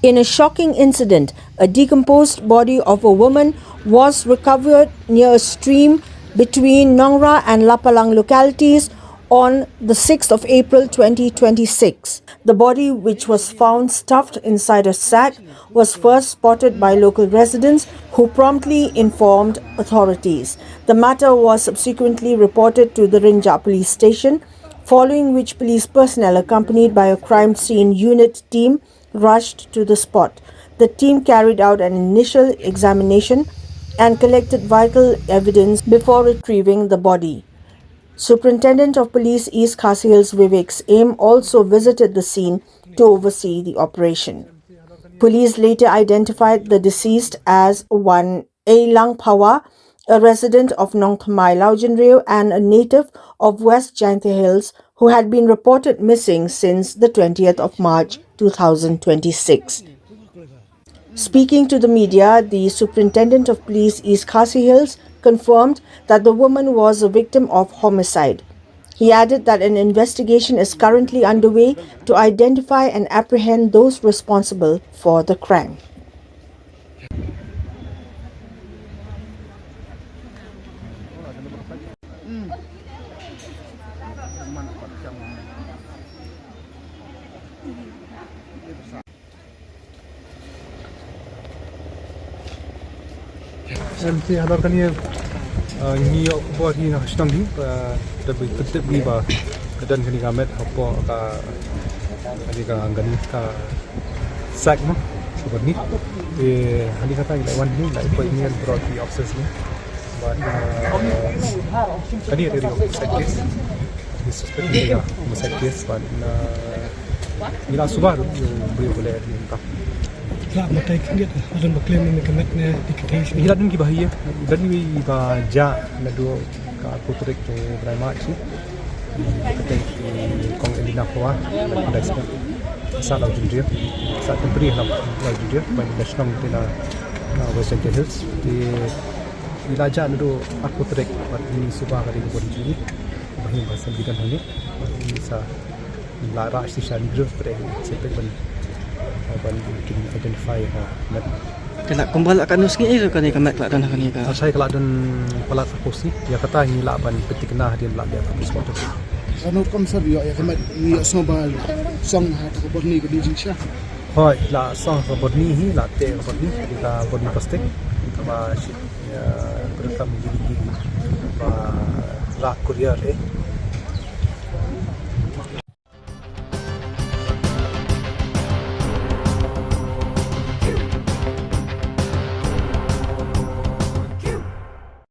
In a shocking incident, a decomposed body of a woman was recovered near a stream between Nongra and Lapalang localities on the 6th of April 2026. The body, which was found stuffed inside a sack, was first spotted by local residents who promptly informed authorities. The matter was subsequently reported to the Rinja police station, following which police personnel accompanied by a crime scene unit team rushed to the spot. The team carried out an initial examination and collected vital evidence before retrieving the body. Superintendent of Police East Khasi Hills Vivek Aim also visited the scene to oversee the operation. Police later identified the deceased as one A. Lang Pawa, a resident of Nong Thamai Laujanreo and a native of West Jaintia Hills who had been reported missing since the 20th of March 2026. Speaking to the media, the Superintendent of Police East Khasi Hills confirmed that the woman was a victim of homicide. He added that an investigation is currently underway to identify and apprehend those responsible for the crime. Nanti hadapkan ni buat ni hashtag ni tapi tetap ni bah kedan kini kamet apa ka ani ka angani ka sak no seperti ni ani kata like one ni like apa ini brought the officers ni but kani ada di side case this suspect ni ya side case but ni subah boleh ni tak Kelak matai kandiat ada berklaim ini kemet ne dikatakan. Ini dan ki bahaya dan ni ba ja na do ka putrek to brama chi. Kata kong elina kwa ada sebab salah dia saat temperi lah dia pada nasional kita na West Jaintia Hills di ilaja na do putrek pada ini subah kali ko di bahaya bahasa bidan ni bisa lara sisa group pada sepak ban identify ha kena kembali akan nuski itu kan ikan mek dan kan ikan saya kelak dan pelak fokus ni ya kata ni laban petik kena dia belak dia habis waktu Anu konsep ya kemet ni sobal song ha tak berni ke di Indonesia. Hoi la song berni hi la te berni kita berni plastik kita ya berekam jadi ba la kurier